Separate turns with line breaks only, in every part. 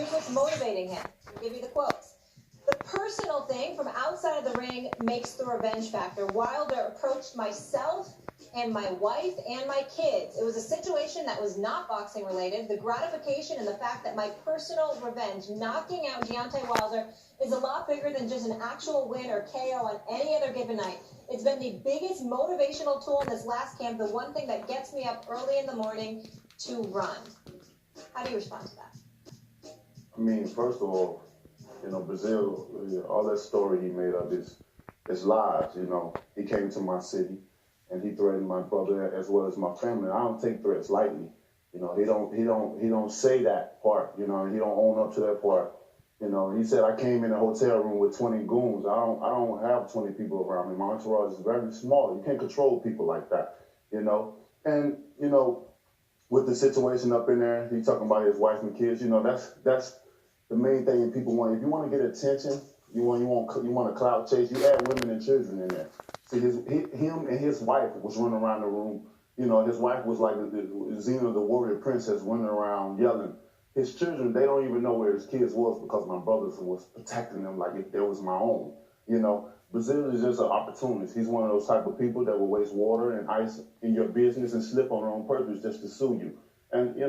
Here's what's motivating him. I'll give you the quotes. The personal thing from outside of the ring makes the revenge factor. Wilder approached myself and my wife and my kids. It was a situation that was not boxing related. The gratification and the fact that my personal revenge, knocking out Deontay Wilder, is a lot bigger than just an actual win or KO on any other given night. It's been the biggest motivational tool in this last camp, the one thing that gets me up early in the morning to run. How do you respond to that?
I mean, first of all, Breazeale, all that story he made up is lies. He came to my city and he threatened my brother as well as my family. I don't take threats lightly. He don't say that part. He don't own up to that part. He said I came in a hotel room with 20 goons. I don't have 20 people around me. My entourage is very small. You can't control people like that. And with the situation up in there, he talking about his wife and kids. That's the main thing people want. If you want to get attention, you want a clout chase, you add women and children in there. See, him and his wife was running around the room. His wife was like Xena, the warrior princess, running around yelling. His children, they don't even know where his kids was because my brothers was protecting them like if they was my own. Breazeale is just an opportunist. He's one of those type of people that will waste water and ice in your business and slip on their own purpose just to sue you. And,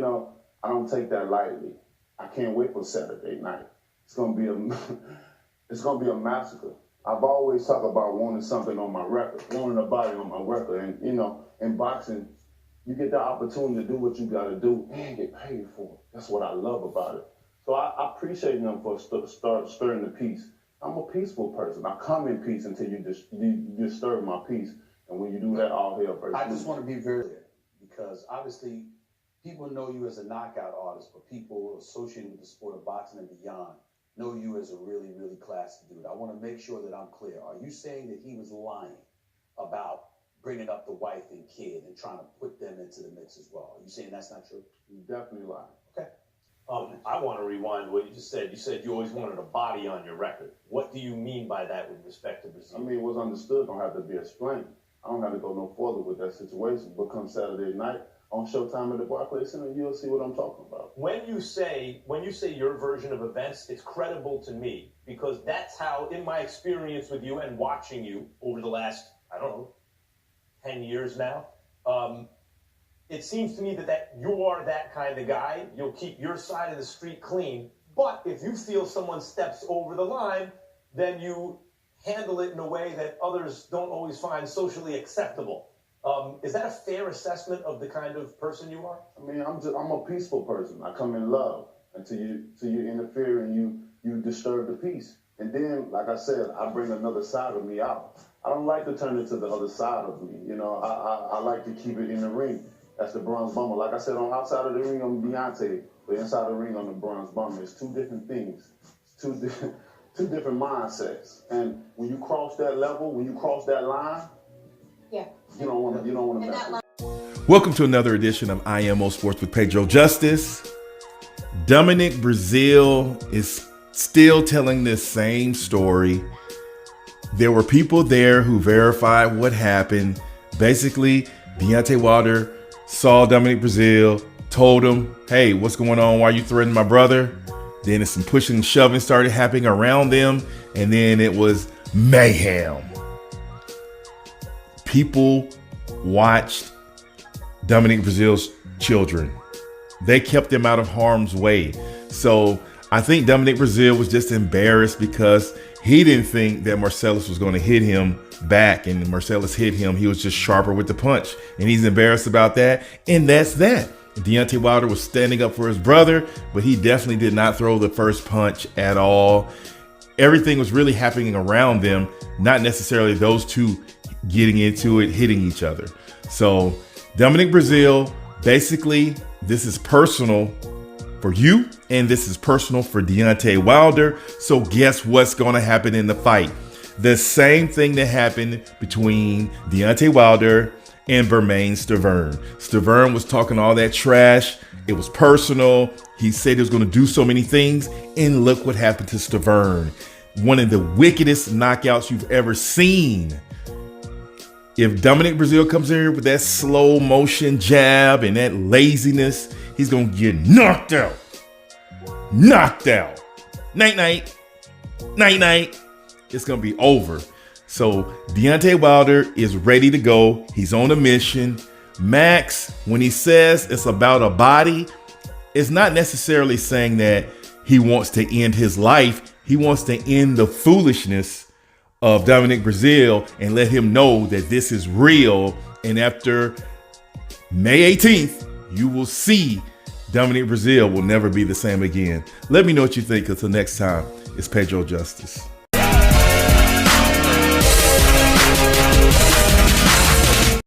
I don't take that lightly. I can't wait for Saturday night. It's gonna be a massacre. I've always talked about wanting something on my record, wanting a body on my record. And, in boxing, you get the opportunity to do what you gotta do and get paid for it. That's what I love about it. So I appreciate them for start stirring the peace. I'm a peaceful person. I come in peace until you disturb my peace. And when you do that, all hell breaks loose.
I just want to be very clear because obviously people know you as a knockout artist, but people associated with the sport of boxing and beyond know you as a really, really classy dude. I want to make sure that I'm clear. Are you saying that he was lying about bringing up the wife and kid and trying to put them into the mix as well? Are you saying that's not true?
You definitely lying.
Okay.
I want to rewind what you just said. You said you always wanted a body on your record. What do you mean by that with respect to Breazeale?
I mean, what's understood don't have to be explained. I don't have to go no further with that situation. But come Saturday night on Showtime at the Barclays Center, you'll see what I'm talking about.
When you say your version of events, it's credible to me because that's how, in my experience with you and watching you over the last, 10 years now, it seems to me that you are that kind of guy. You'll keep your side of the street clean. But if you feel someone steps over the line, then you handle it in a way that others don't always find socially acceptable. Is that a fair assessment of the kind of person you are?
I mean, I'm a peaceful person. I come in love until you interfere and you disturb the peace. And then, like I said, I bring another side of me out. I don't like to turn it to the other side of me. I like to keep it in the ring. That's the bronze bomber. Like I said, on outside of the ring, I'm Deontay, but inside the ring, I'm the bronze bomber. It's two different things. It's two different mindsets. And when you cross that level, when you cross that line,
yeah,
you don't want to mess with it.
Welcome to another edition of IMO Sports with Pedro Justice. Dominic Breazeale is still telling this same story. There were people there who verified what happened. Basically, Deontay Wilder saw Dominic Breazeale, told him, hey, what's going on? Why are you threatening my brother? Then some pushing and shoving started happening around them. And then it was mayhem. People watched Dominic Breazeale's children. They kept them out of harm's way. So I think Dominic Breazeale was just embarrassed because he didn't think that Marcellus was going to hit him back, and Marcellus hit him. He was just sharper with the punch, and he's embarrassed about that. And that's that. Deontay Wilder was standing up for his brother, but he definitely did not throw the first punch at all. Everything was really happening around them, not necessarily those two getting into it, hitting each other. So Dominic Breazeale, basically, this is personal for you, and this is personal for Deontay Wilder. So guess what's going to happen in the fight? The same thing that happened between Deontay Wilder and Bermane Stiverne. Stiverne was talking all that trash. It was personal. He said he was going to do so many things, and look what happened to Stiverne. One of the wickedest knockouts you've ever seen. If Dominic Breazeale comes in here with that slow motion jab and that laziness, he's going to get knocked out. knocked out. Night, night. Night, night. It's going to be over. So Deontay Wilder is ready to go. He's on a mission. Max, when he says it's about a body, it's not necessarily saying that he wants to end his life. He wants to end the foolishness of Dominic Breazeale and let him know that this is real. And after May 18th, you will see Dominic Breazeale will never be the same again. Let me know what you think. Until next time, it's Pedro Justice.